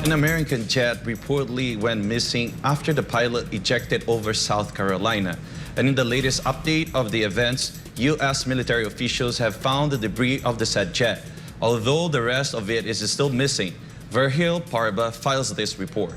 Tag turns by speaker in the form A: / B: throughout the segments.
A: An American jet reportedly went missing after the pilot ejected over South Carolina. And in the latest update of the events, U.S. military officials have found the debris of the said jet, although the rest of it is still missing. Vergil Parba files this report.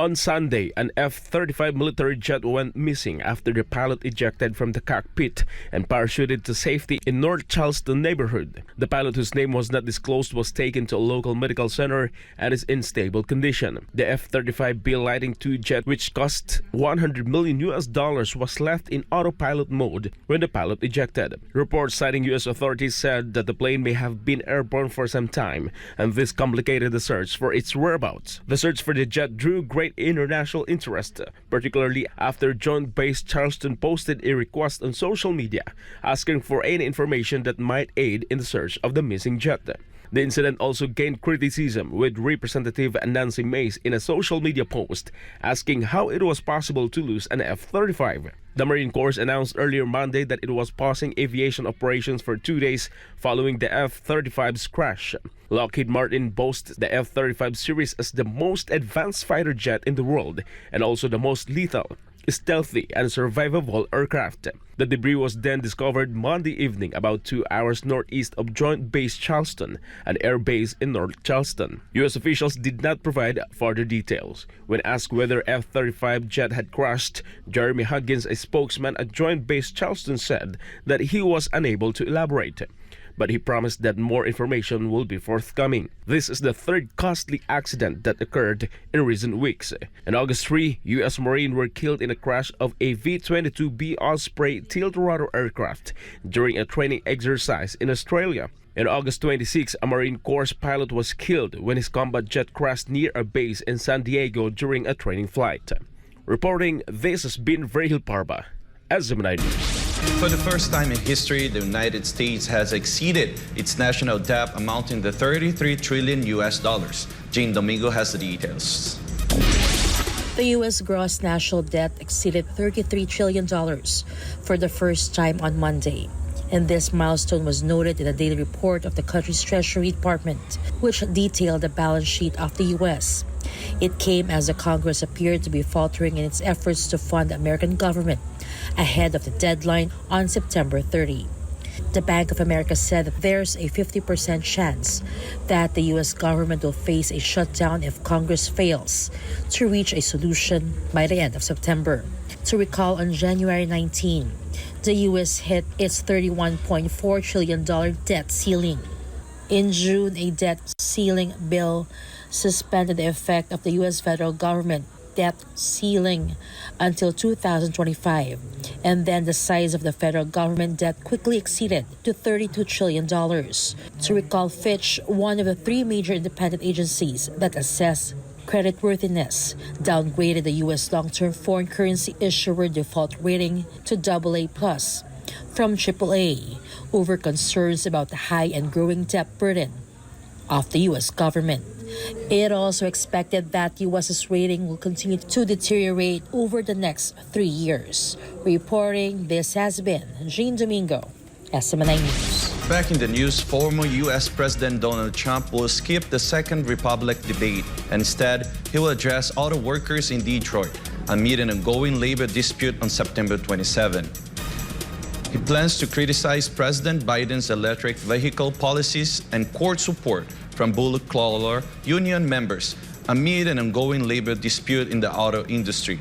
B: On Sunday, an F-35 military jet went missing after the pilot ejected from the cockpit and parachuted to safety in North Charleston neighborhood. The pilot, whose name was not disclosed, was taken to a local medical center and is in stable condition. The F-35B Lightning II jet, which cost $100 million, was left in autopilot mode when the pilot ejected. Reports citing U.S. authorities said that the plane may have been airborne for some time, and this complicated the search for its whereabouts. The search for the jet drew great international interest, particularly after Joint Base Charleston posted a request on social media asking for any information that might aid in the search of the missing jet. The incident also gained criticism, with Representative Nancy Mace in a social media post asking how it was possible to lose an F-35. The Marine Corps announced earlier Monday that it was pausing aviation operations for 2 days following the F-35's crash. Lockheed Martin boasts the F-35 series as the most advanced fighter jet in the world and also the most lethal, stealthy, and survivable aircraft. The debris was then discovered Monday evening about 2 hours northeast of Joint Base Charleston, an air base in North Charleston. U.S. officials did not provide further details. When asked whether F-35 jet had crashed, Jeremy Huggins, a spokesman at Joint Base Charleston, said that he was unable to elaborate, but he promised that more information will be forthcoming. This is the third costly accident that occurred in recent weeks. On August 3, U.S. Marines were killed in a crash of a V-22B Osprey tilt-rotor aircraft during a training exercise in Australia. On August 26, a Marine Corps pilot was killed when his combat jet crashed near a base in San Diego during a training flight. Reporting, this has been Vergil Parba, SMNI News.
A: For the first time in history, the United States has exceeded its national debt amounting to $33 trillion. Jane Domingo has the details.
C: The U.S. gross national debt exceeded $33 trillion for the first time on Monday. And this milestone was noted in a daily report of the country's Treasury Department, which detailed the balance sheet of the U.S. It came as the Congress appeared to be faltering in its efforts to fund the American government ahead of the deadline on September 30. The Bank of America said that there's a 50% chance that the U.S. government will face a shutdown if Congress fails to reach a solution by the end of September. To recall, on January 19, the U.S. hit its $31.4 trillion debt ceiling. In June, a debt ceiling bill suspended the effect of the U.S. federal government debt ceiling until 2025, and then the size of the federal government debt quickly exceeded to $32 trillion. To recall, Fitch, one of the three major independent agencies that assess creditworthiness, downgraded the U.S. long-term foreign currency issuer default rating to AA+ from AAA over concerns about the high and growing debt burden of the U.S. government. It also expected that the U.S.'s rating will continue to deteriorate over the next 3 years. Reporting, this has been Jane Domingo, SMNI News.
A: Back in the news, former U.S. President Donald Trump will skip the Second Republic debate. Instead, he will address auto workers in Detroit amid an ongoing labor dispute on September 27. He plans to criticize President Biden's electric vehicle policies and court support from blue-collar union members amid an ongoing labor dispute in the auto industry.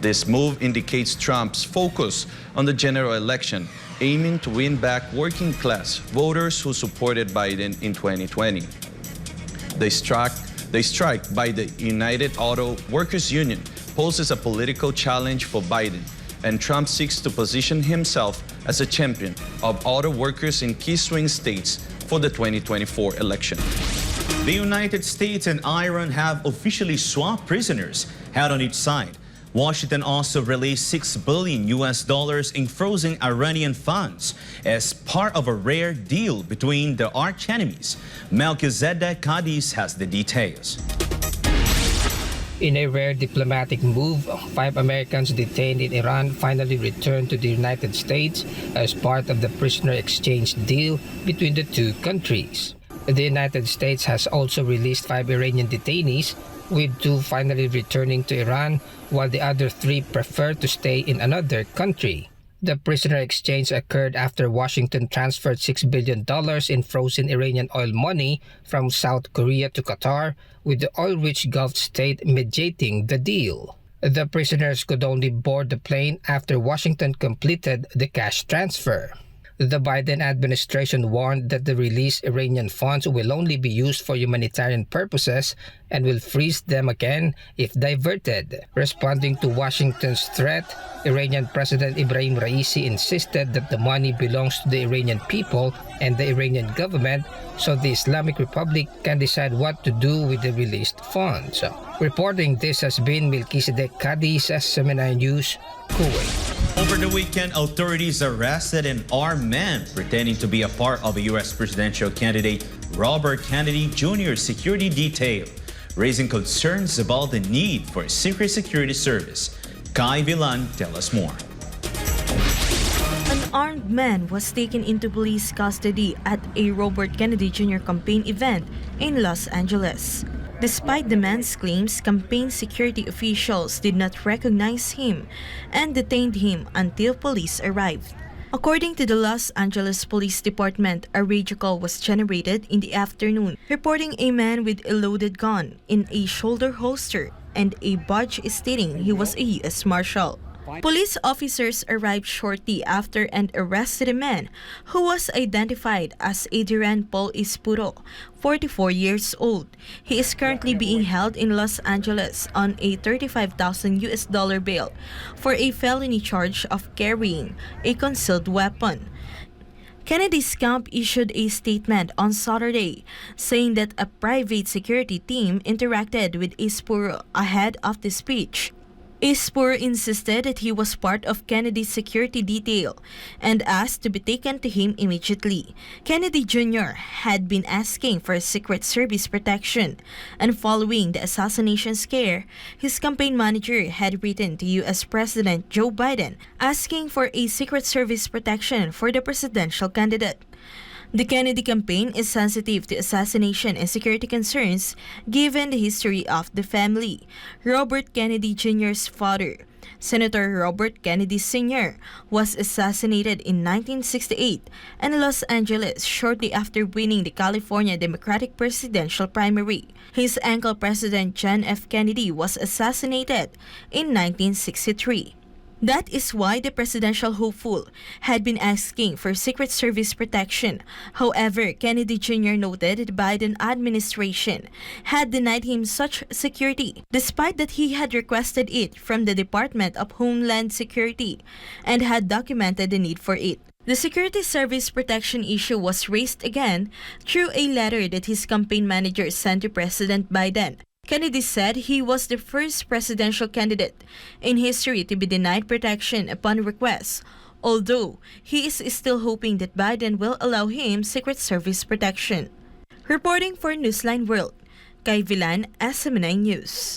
A: This move indicates Trump's focus on the general election, aiming to win back working-class voters who supported Biden in 2020. The strike by the United Auto Workers Union poses a political challenge for Biden, and Trump seeks to position himself as a champion of auto workers in key swing states for the 2024 election.
D: The United States and Iran have officially swapped prisoners, held on each side. Washington also released $6 billion in frozen Iranian funds as part of a rare deal between the arch-enemies. Melchizedek Cadiz has the details.
E: In a rare diplomatic move, 5 Americans detained in Iran finally returned to the United States as part of the prisoner exchange deal between the two countries. The United States has also released 5 Iranian detainees, with 2 finally returning to Iran, while the other 3 prefer to stay in another country. The prisoner exchange occurred after Washington transferred $6 billion in frozen Iranian oil money from South Korea to Qatar, with the oil-rich Gulf state mediating the deal. The prisoners could only board the plane after Washington completed the cash transfer. The Biden administration warned that the released Iranian funds will only be used for humanitarian purposes and will freeze them again if diverted. Responding to Washington's threat, Iranian President Ibrahim Raisi insisted that the money belongs to the Iranian people and the Iranian government, so the Islamic Republic can decide what to do with the released funds. Reporting this has been Melchizedek Cadiz, SMNI News, Kuwait.
D: Over the weekend, authorities arrested an armed man pretending to be a part of a U.S. presidential candidate Robert Kennedy Jr.'s security detail, raising concerns about the need for a secret security service. Kai Villan tells us more.
F: An armed man was taken into police custody at a Robert Kennedy Jr. campaign event in Los Angeles. Despite the man's claims, campaign security officials did not recognize him and detained him until police arrived. According to the Los Angeles Police Department, a radio call was generated in the afternoon, reporting a man with a loaded gun in a shoulder holster and a badge stating he was a U.S. Marshal. Police officers arrived shortly after and arrested a man who was identified as Adrian Paul Espuro, 44 years old. He is currently being held in Los Angeles on a $35,000 bail for a felony charge of carrying a concealed weapon. Kennedy's camp issued a statement on Saturday saying that a private security team interacted with Espuro ahead of the speech. Espuro insisted that he was part of Kennedy's security detail and asked to be taken to him immediately. Kennedy Jr. had been asking for Secret Service protection, and following the assassination scare, his campaign manager had written to U.S. President Joe Biden asking for a Secret Service protection for the presidential candidate. The Kennedy campaign is sensitive to assassination and security concerns given the history of the family. Robert Kennedy Jr.'s father, Senator Robert Kennedy Sr., was assassinated in 1968 in Los Angeles shortly after winning the California Democratic presidential primary. His uncle, President John F. Kennedy, was assassinated in 1963. That is why the presidential hopeful had been asking for Secret Service protection. However, Kennedy Jr. noted the Biden administration had denied him such security, despite that he had requested it from the Department of Homeland Security and had documented the need for it. The Security Service protection issue was raised again through a letter that his campaign manager sent to President Biden. Kennedy said he was the first presidential candidate in history to be denied protection upon request, although he is still hoping that Biden will allow him Secret Service protection. Reporting for Newsline World, Kai Villan, SMNI News.